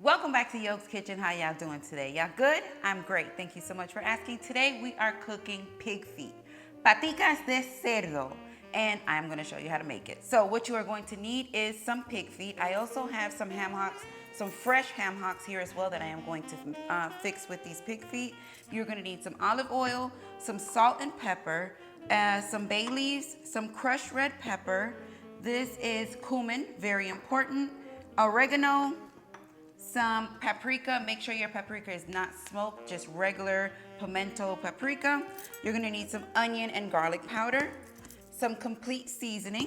Welcome back to Yoke's Kitchen. How y'all doing today? Y'all good? I'm great. Thank you so much for asking. Today we are cooking pig feet, patitas de cerdo, and I'm going to show you how to make it. So what you are going to need is some pig feet. I also have some ham hocks, some fresh ham hocks here as well that I am going to fix with these pig feet. You're going to need some olive oil, some salt and pepper, some bay leaves, some crushed red pepper. This is cumin, very important, oregano, some paprika. Make sure your paprika is not smoked, just regular pimento paprika. You're gonna need some onion and garlic powder, some complete seasoning,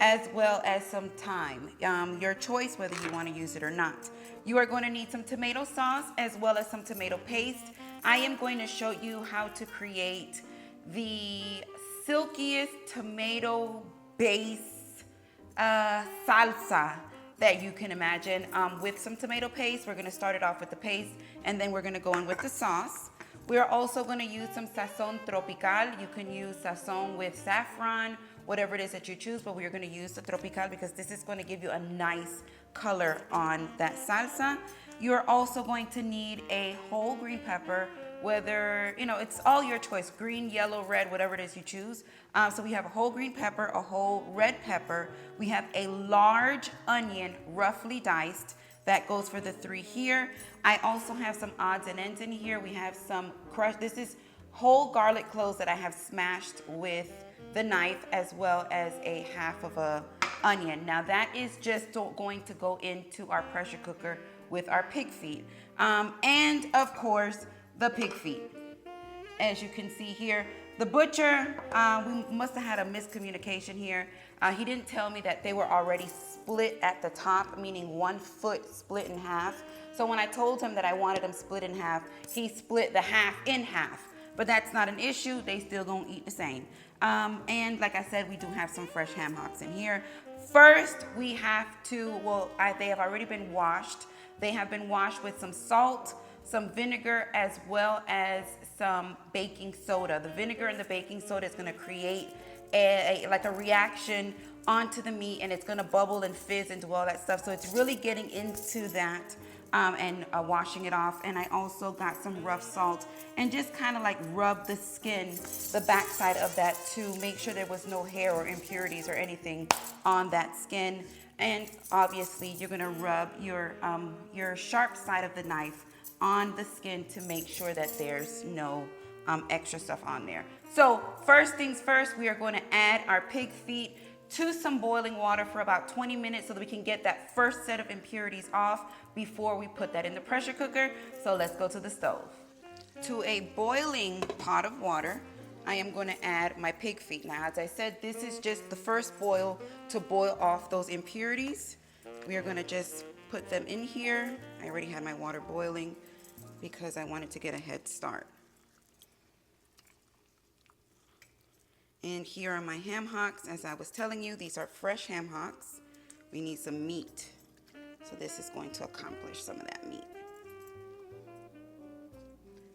as well as some thyme. Your choice whether you wanna use it or not. You are going to need some tomato sauce as well as some tomato paste. I am going to show you how to create the silkiest tomato base salsa that you can imagine with some tomato paste. We're gonna start it off with the paste and then we're gonna go in with the sauce. We're also gonna use some sazon tropical. You can use sazon with saffron, whatever it is that you choose, but we're gonna use the tropical because this is gonna give you a nice color on that salsa. You're also going to need a whole green pepper, whether, it's all your choice, green, yellow, red, whatever it is you choose. So we have a whole green pepper, a whole red pepper. We have a large onion, roughly diced. That goes for the 3 here. I also have some odds and ends in here. We have some crushed, this is whole garlic cloves that I have smashed with the knife, as well as a half of a onion. Now that is just going to go into our pressure cooker with our pig feet. And of course, the pig feet. As you can see here, the butcher, we must have had a miscommunication here. He didn't tell me that they were already split at the top, meaning 1 foot split in half. So when I told him that I wanted them split in half, he split the half in half. But that's not an issue, they still gonna eat the same. And like I said, we do have some fresh ham hocks in here. First, we have to, they have already been washed. They have been washed with some salt, some vinegar, as well as some baking soda. The vinegar and the baking soda is gonna create like a reaction onto the meat, and it's gonna bubble and fizz and do all that stuff. So it's really getting into that and washing it off. And I also got some rough salt and just kind of like rub the skin, the backside of that, to make sure there was no hair or impurities or anything on that skin. And obviously you're gonna rub your sharp side of the knife on the skin to make sure that there's no extra stuff on there. So first things first, we are going to add our pig feet to some boiling water for about 20 minutes so that we can get that first set of impurities off before we put that in the pressure cooker. So let's go to the stove. To a boiling pot of water, I am going to add my pig feet. Now, as I said, this is just the first boil to boil off those impurities. We are going to just put them in here. I already had my water boiling because I wanted to get a head start. And here are my ham hocks. As I was telling you, these are fresh ham hocks. We need some meat. So this is going to accomplish some of that meat.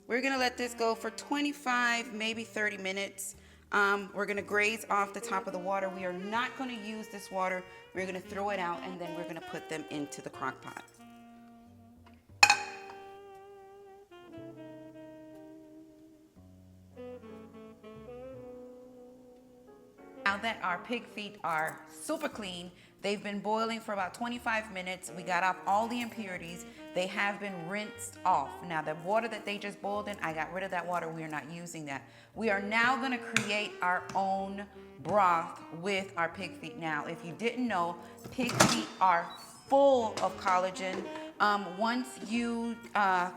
We're gonna let this go for 25, maybe 30 minutes. We're gonna graze off the top of the water. We are not gonna use this water. We're gonna throw it out, and then we're gonna put them into the crock pot. Now that our pig feet are super clean, they've been boiling for about 25 minutes. We got off all the impurities. They have been rinsed off. Now the water that they just boiled in, I got rid of that water. We are not using that. We are now gonna create our own broth with our pig feet. Now, if you didn't know, pig feet are full of collagen. Once you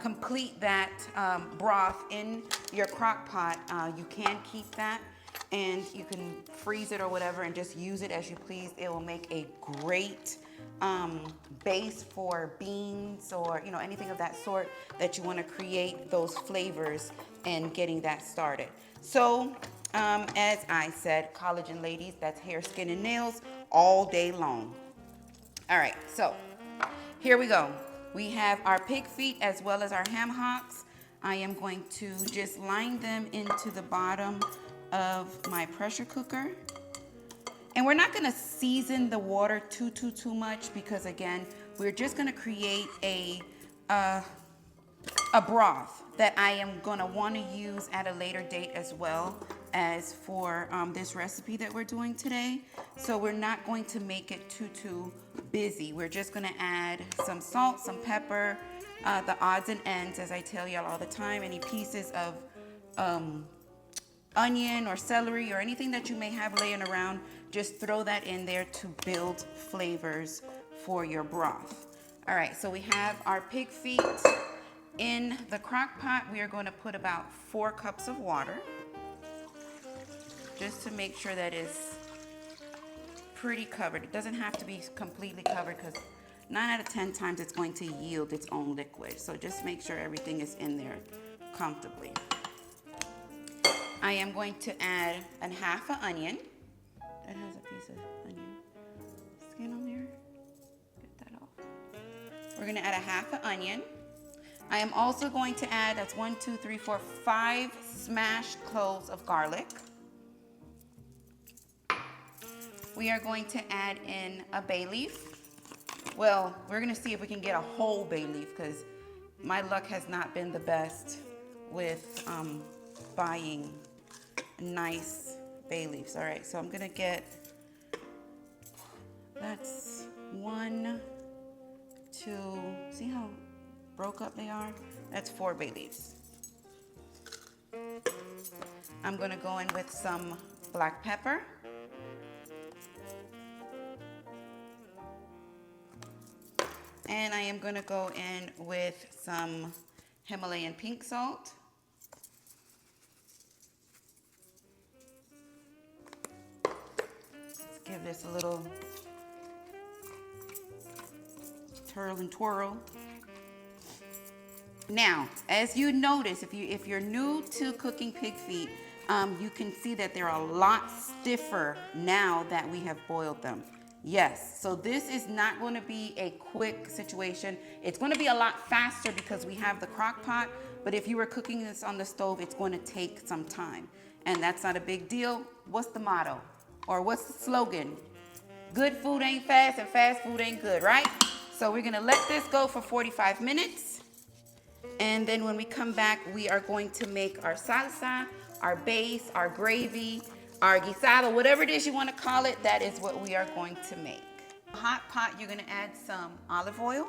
complete that broth in your crock pot, you can keep that, and you can freeze it or whatever and just use it as you please. It will make a great base for beans or anything of that sort that you want to create those flavors and getting that started. So as I said, collagen, ladies, that's hair, skin, and nails all day long. All right, so here we go. We have our pig feet as well as our ham hocks. I am going to just line them into the bottom of my pressure cooker. And we're not gonna season the water too much because, again, we're just gonna create a broth that I am gonna wanna use at a later date as well as for this recipe that we're doing today. So we're not going to make it too busy. We're just gonna add some salt, some pepper, the odds and ends, as I tell y'all all the time, any pieces of onion or celery or anything that you may have laying around, just throw that in there to build flavors for your broth. All right, so we have our pig feet. In the crock pot, we are going to put about 4 cups of water, just to make sure that it's pretty covered. It doesn't have to be completely covered because 9 out of 10 times it's going to yield its own liquid. So just make sure everything is in there comfortably. I am going to add a half an onion. That has a piece of onion skin on there. Get that off. We're going to add a half an onion. I am also going to add, that's 1, 2, 3, 4, 5 smashed cloves of garlic. We are going to add in a bay leaf. Well, we're gonna see if we can get a whole bay leaf because my luck has not been the best with buying nice bay leaves. All right, so I'm gonna get, that's 1, 2, see how broke up they are? That's 4 bay leaves. I'm gonna go in with some black pepper. And I am gonna go in with some Himalayan pink salt. Let's give this a little twirl and twirl. Now, as you notice, if you're new to cooking pig feet, you can see that they're a lot stiffer now that we have boiled them. Yes, so this is not going to be a quick situation. It's going to be a lot faster because we have the crock pot, but if you were cooking this on the stove, it's going to take some time. And that's not a big deal. What's the motto? Or what's the slogan? Good food ain't fast and fast food ain't good, right? So we're going to let this go for 45 minutes. And then when we come back, we are going to make our salsa, our base, our gravy, our guisado, whatever it is you want to call it, that is what we are going to make. Hot pot, you're going to add some olive oil.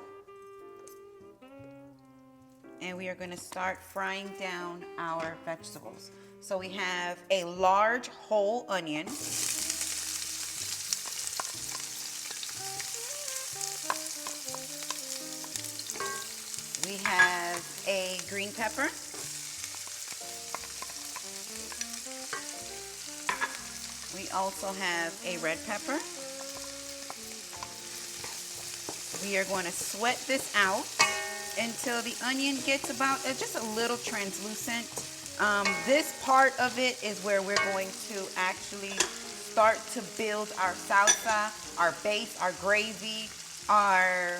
And we are going to start frying down our vegetables. So we have a large whole onion. We have a green pepper. We also have a red pepper. We are going to sweat this out until the onion gets about just a little translucent. This part of it is where we're going to actually start to build our salsa, our base, our gravy, our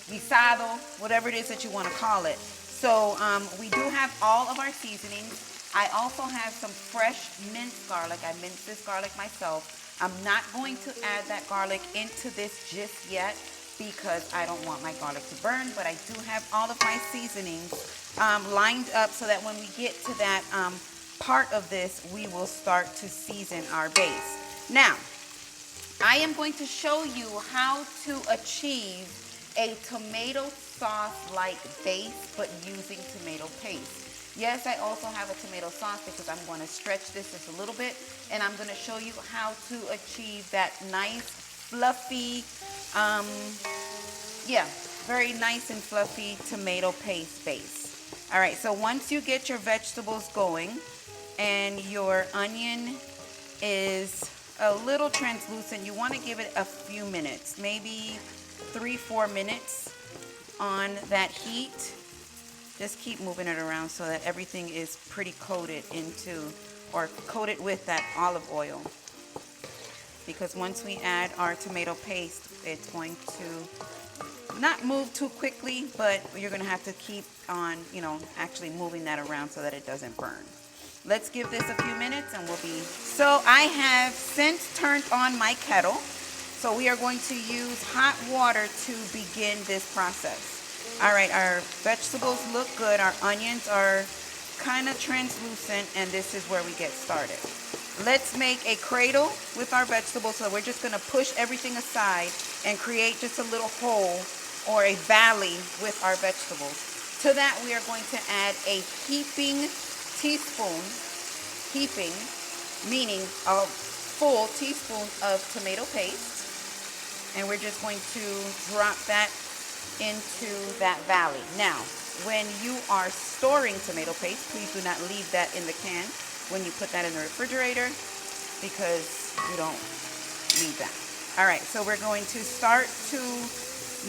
guisado, whatever it is that you want to call it. So we do have all of our seasonings. I also have some fresh minced garlic. I minced this garlic myself. I'm not going to add that garlic into this just yet because I don't want my garlic to burn, but I do have all of my seasonings lined up so that when we get to that part of this, we will start to season our base. Now, I am going to show you how to achieve a tomato sauce-like base, but using tomato paste. Yes, I also have a tomato sauce because I'm going to stretch this just a little bit, and I'm going to show you how to achieve that nice, fluffy, very nice and fluffy tomato paste base. All right, so once you get your vegetables going and your onion is a little translucent, you want to give it a few minutes, maybe 3-4 minutes on that heat. Just keep moving it around so that everything is pretty coated coated with that olive oil. Because once we add our tomato paste, it's going to not move too quickly, but you're going to have to keep on, actually moving that around so that it doesn't burn. Let's give this a few minutes and we'll be... So I have since turned on my kettle So we are going to use hot water to begin this process. All right, our vegetables look good. Our onions are kind of translucent, and this is where we get started. Let's make a cradle with our vegetables. So we're just gonna push everything aside and create just a little hole or a valley with our vegetables. To that, we are going to add a heaping teaspoon, heaping, meaning a full teaspoon of tomato paste. And we're just going to drop that into that valley. Now, when you are storing tomato paste, please do not leave that in the can when you put that in the refrigerator, because you don't need that. All right, so we're going to start to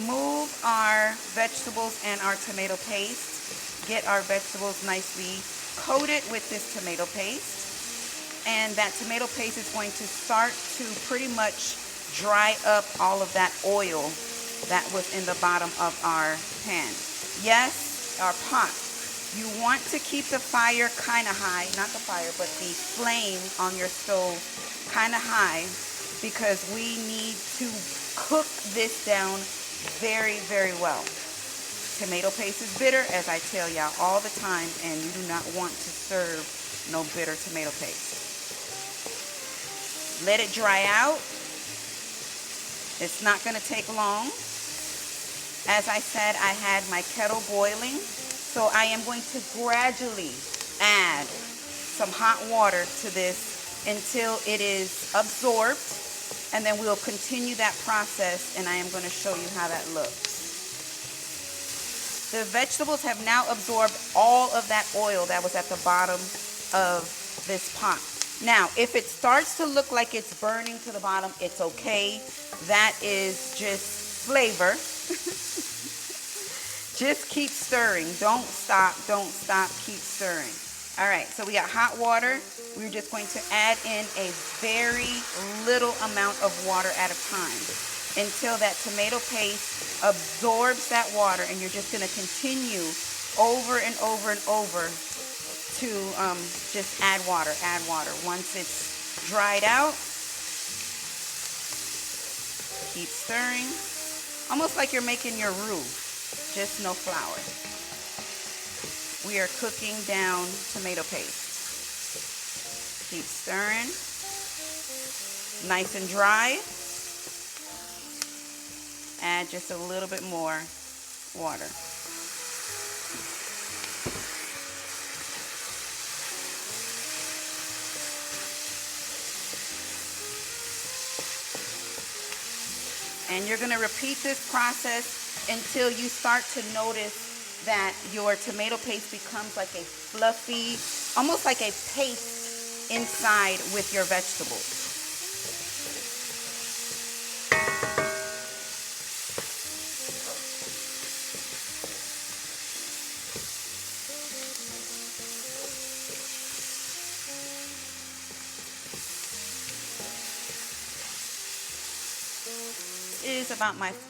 move our vegetables and our tomato paste, get our vegetables nicely coated with this tomato paste. And that tomato paste is going to start to pretty much dry up all of that oil that was in the bottom of our pan. Yes, our pot. You want to keep the fire kind of high, not the fire, but the flame on your stove kind of high, because we need to cook this down very, very well. Tomato paste is bitter, as I tell y'all all the time, and you do not want to serve no bitter tomato paste. Let it dry out. It's not going to take long. As I said, I had my kettle boiling, so I am going to gradually add some hot water to this until it is absorbed, and then we'll continue that process, and I am going to show you how that looks. The vegetables have now absorbed all of that oil that was at the bottom of this pot. Now, if it starts to look like it's burning to the bottom, it's okay. That is just flavor. Just keep stirring. Don't stop, keep stirring. All right, so we got hot water. We're just going to add in a very little amount of water at a time until that tomato paste absorbs that water, and you're just gonna continue over and over and over to just add water. Once it's dried out, keep stirring. Almost like you're making your roux, just no flour. We are cooking down tomato paste. Keep stirring. Nice and dry. Add just a little bit more water. And you're going to repeat this process until you start to notice that your tomato paste becomes like a fluffy, almost like a paste inside with your vegetables.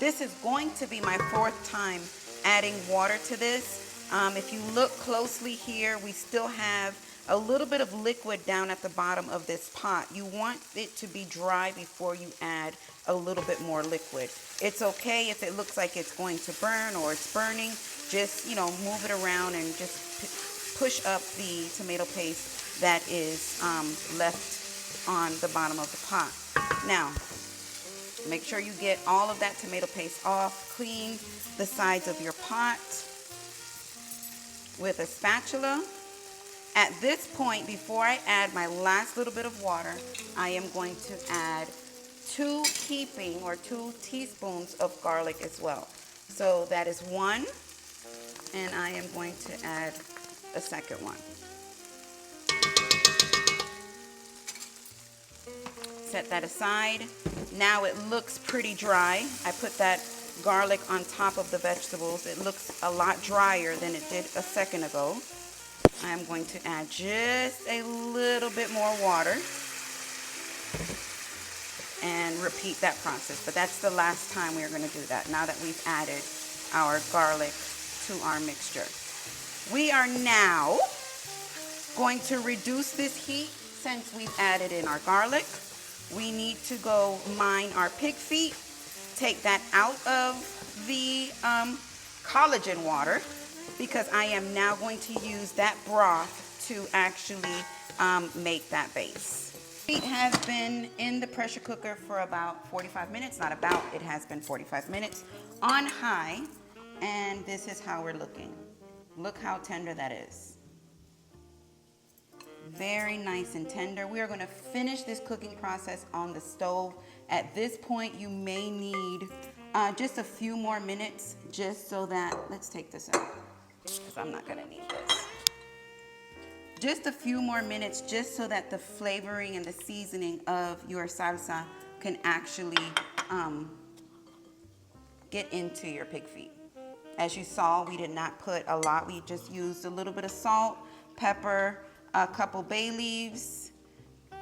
This is going to be my 4th time adding water to this. If you look closely here, we still have a little bit of liquid down at the bottom of this pot. You want it to be dry before you add a little bit more liquid. It's okay if it looks like it's going to burn or it's burning. Just, move it around and just push up the tomato paste that is left on the bottom of the pot. Now, make sure you get all of that tomato paste off. Clean the sides of your pot with a spatula. At this point, before I add my last little bit of water, I am going to add 2 teaspoons of garlic as well. So that is 1, and I am going to add a second one. Set that aside. Now it looks pretty dry. I put that garlic on top of the vegetables. It looks a lot drier than it did a second ago. I'm going to add just a little bit more water and repeat that process. But that's the last time we are going to do that, now that we've added our garlic to our mixture. We are now going to reduce this heat since we've added in our garlic. we need to go mine our pig feet, take that out of the collagen water, because I am now going to use that broth to actually make that base. It has been in the pressure cooker for about 45 minutes, not about, it has been 45 minutes on high, and this is how we're looking. Look how tender that is. Very nice and tender. We are going to finish this cooking process on the stove. At this point, you may need just a few more minutes, just so that, let's take this out, because I'm not going to need this. Just a few more minutes, just so that the flavoring and the seasoning of your salsa can actually get into your pig feet. As you saw, we did not put a lot. We just used a little bit of salt, pepper, a couple bay leaves,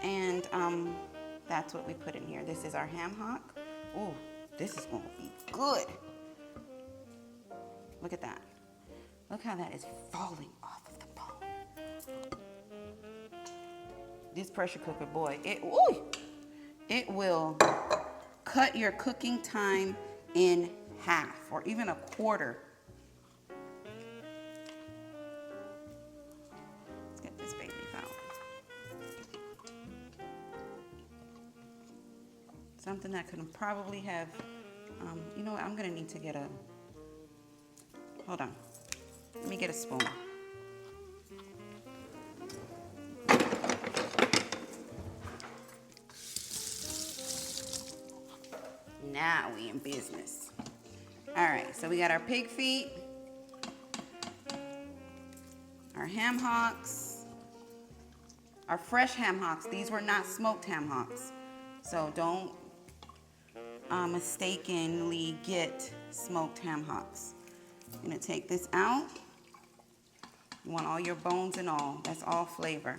and that's what we put in here. This is our ham hock. Ooh, this is going to be good. Look at that. Look how that is falling off of the bone. This pressure cooker, boy, it will cut your cooking time in half or even a quarter. Let's get this baby out. Something that could probably have, you know what, I'm gonna need to get a, hold on, let me get a spoon. Now we in business. All right, so we got our pig feet, our ham hocks, our fresh ham hocks. These were not smoked ham hocks, so don't mistakenly get smoked ham hocks. I'm gonna take this out. You want all your bones and all. That's all flavor.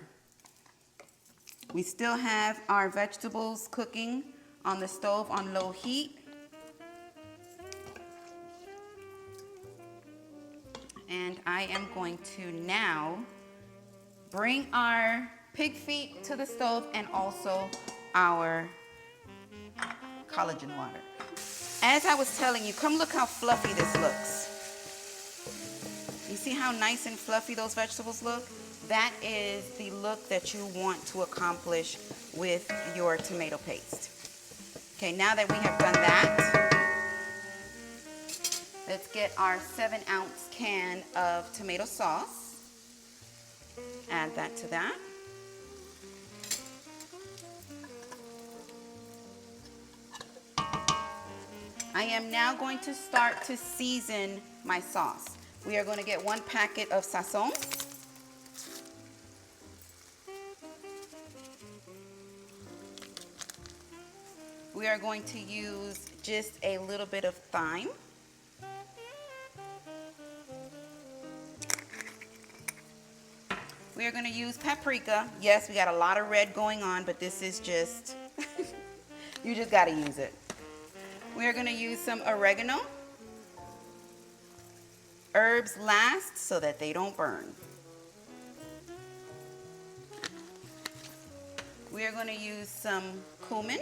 We still have our vegetables cooking on the stove on low heat. And I am going to now bring our pig feet to the stove and also our collagen water. As I was telling you, come look how fluffy this looks. You see how nice and fluffy those vegetables look? That is the look that you want to accomplish with your tomato paste. Okay, now that we have done that, let's get our 7-ounce can of tomato sauce. Add that to that. I am now going to start to season my sauce. We are going to get 1 packet of sazon. We are going to use just a little bit of thyme. We are going to use paprika. Yes, we got a lot of red going on, but this is just, you just got to use it. We are going to use some oregano. Herbs last so that they don't burn. We are going to use some cumin.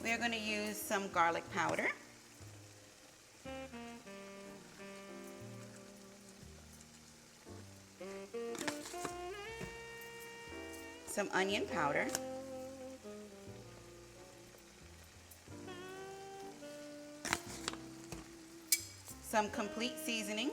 We are going to use some garlic powder. Some onion powder. Some complete seasoning.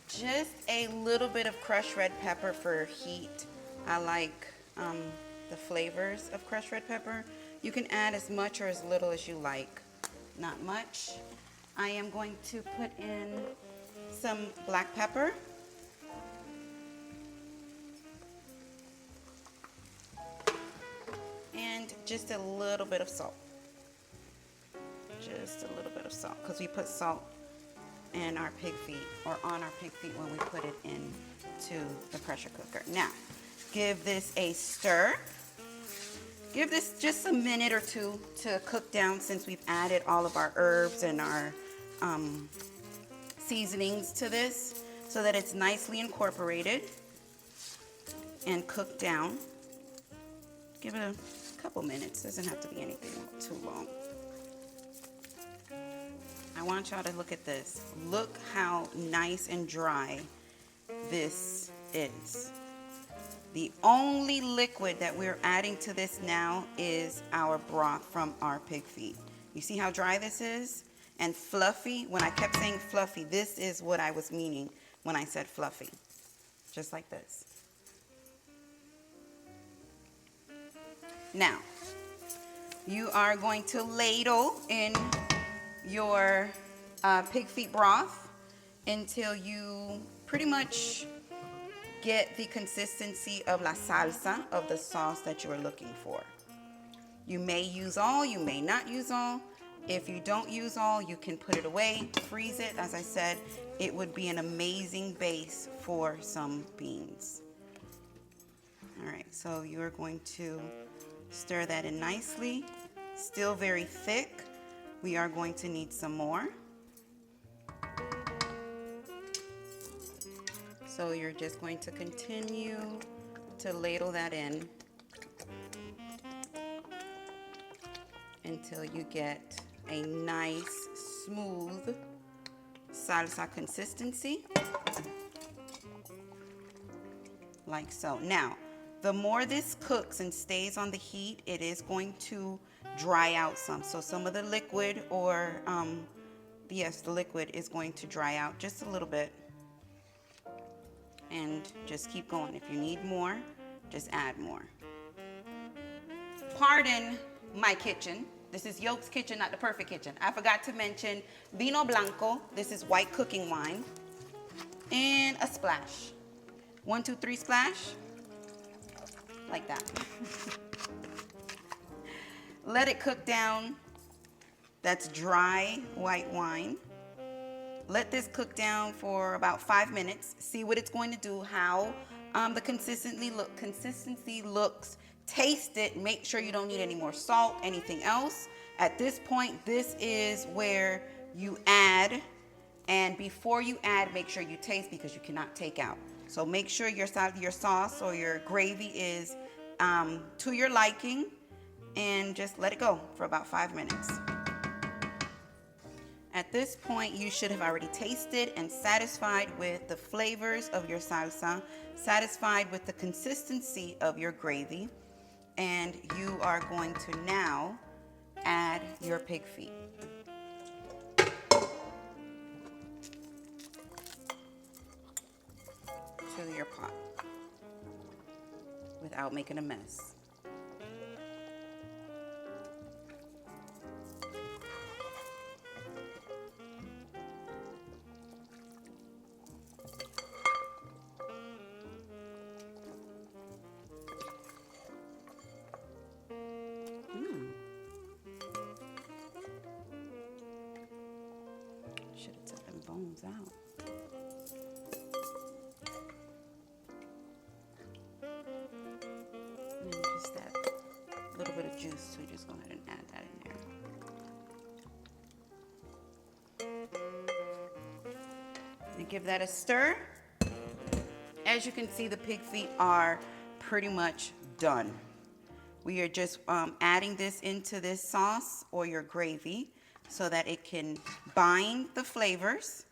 Just a little bit of crushed red pepper for heat. I like the flavors of crushed red pepper. You can add as much or as little as you like. Not much. I am going to put in some black pepper. And just a little bit of salt. Just a little bit of salt, because we put salt in our pig feet, or on our pig feet when we put it into the pressure cooker. Now, give this a stir. Give this just a minute or two to cook down since we've added all of our herbs and our seasonings to this so that it's nicely incorporated and cooked down. Give it a couple minutes. Doesn't have to be anything too long. I want y'all to look at this. Look how nice and dry this is. The only liquid that we're adding to this now is our broth from our pig feet. You see how dry this is? And fluffy. When I kept saying fluffy, this is what I was meaning when I said fluffy. Just like this. Now, you are going to ladle in your pig feet broth until you pretty much get the consistency of la salsa, of the sauce that you are looking for. You may use all, you may not use all. If you don't use all, you can put it away, freeze it. As I said, it would be an amazing base for some beans. All right, so you are going to stir that in nicely. Still very thick. We are going to need some more. So you're just going to continue to ladle that in until you get a nice, smooth salsa consistency, like so. Now, the more this cooks and stays on the heat, it is going to dry out some. So some of the liquid, or yes, the liquid is going to dry out just a little bit. And just keep going. If you need more, just add more. Pardon my kitchen. This is Yoki's kitchen, not the perfect kitchen. I forgot to mention vino blanco. This is white cooking wine. And a splash. 1, 2, 3 splash. Like that. Let it cook down. That's dry white wine. Let this cook down for about 5 minutes. See what it's going to do, how the consistency looks. Taste it. Make sure you don't need any more salt, anything else. At this point, this is where you add. And before you add, make sure you taste, because you cannot take out. So make sure your sauce or your gravy is to your liking. And just let it go for about 5 minutes. At this point, you should have already tasted and satisfied with the flavors of your salsa, satisfied with the consistency of your gravy, and you are going to now add your pig feet. To your pot without making a mess. Should have took them bones out. And just that little bit of juice, so you just go ahead and add that in there. And give that a stir. As you can see, the pig feet are pretty much done. We are just adding this into this sauce or your gravy so that it can bind the flavors,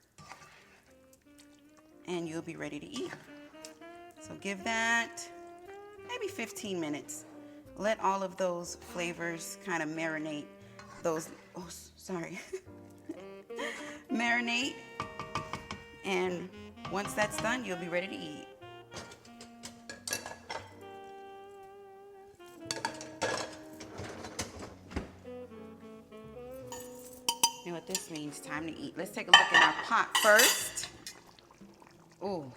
and you'll be ready to eat. So give that maybe 15 minutes. Let all of those flavors kind of marinate. Marinate. And once that's done, you'll be ready to eat. You know what this means? Time to eat. Let's take a look at our pot first. Ooh.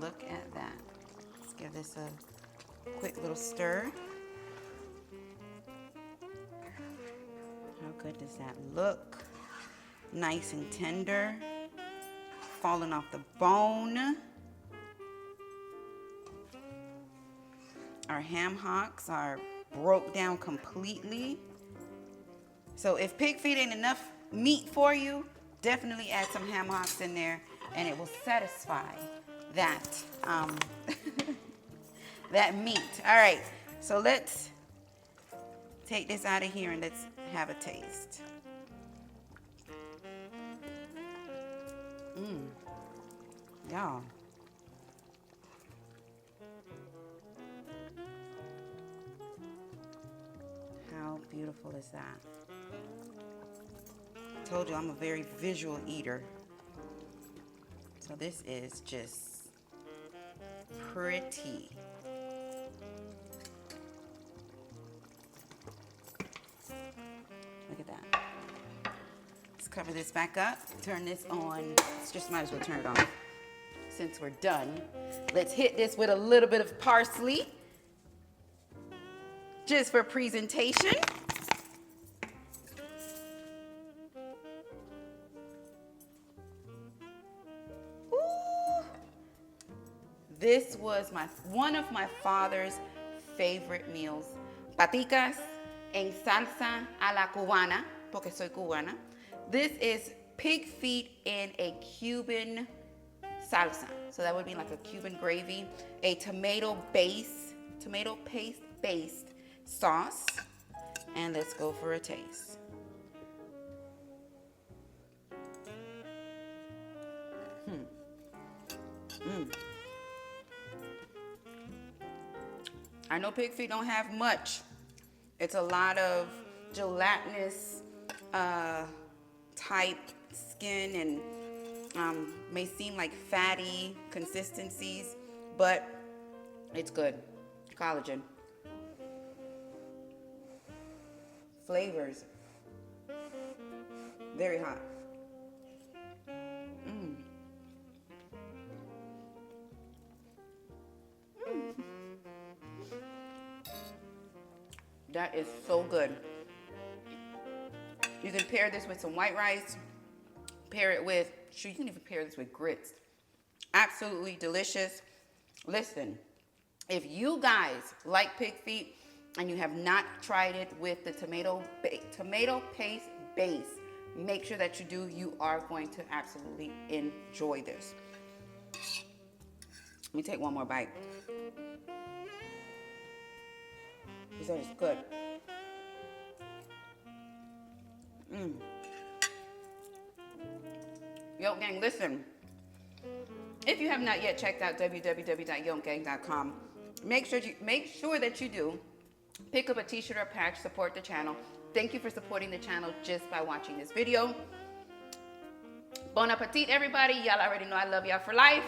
Look at that. Let's give this a quick little stir. How good does that look? Nice and tender. Falling off the bone. our ham hocks are broke down completely. So if pig feet ain't enough meat for you, definitely add some ham hocks in there and it will satisfy that, that meat. All right, so let's take this out of here and let's have a taste. Y'all. How beautiful is that? I told you I'm a very visual eater. So this is just pretty. Look at that. Let's cover this back up. Turn this on. Let's just might as well turn it on. Since we're done, let's hit this with a little bit of parsley. Just for presentation. Ooh. This was one of my father's favorite meals. Patitas en salsa a la cubana, porque soy cubana. This is pig feet in a Cuban salsa. So that would be like a Cuban gravy, a tomato paste based sauce. And let's go for a taste. I know pig feet don't have much. It's a lot of gelatinous type skin and may seem like fatty consistencies, but it's good. Collagen. Flavors. Very hot. That is so good. You can pair this with some white rice. Pair it with, you can even pair this with grits. Absolutely delicious. Listen, if you guys like pig feet and you have not tried it with the tomato paste base, make sure that you do. You are going to absolutely enjoy this. Let me take one more bite. This is good. Yo, gang, listen. If you have not yet checked out www.yokegang.com, make sure that you do. Pick up a t-shirt or patch, support the channel. Thank you for supporting the channel just by watching this video. Bon appetit, everybody. Y'all already know I love y'all for life.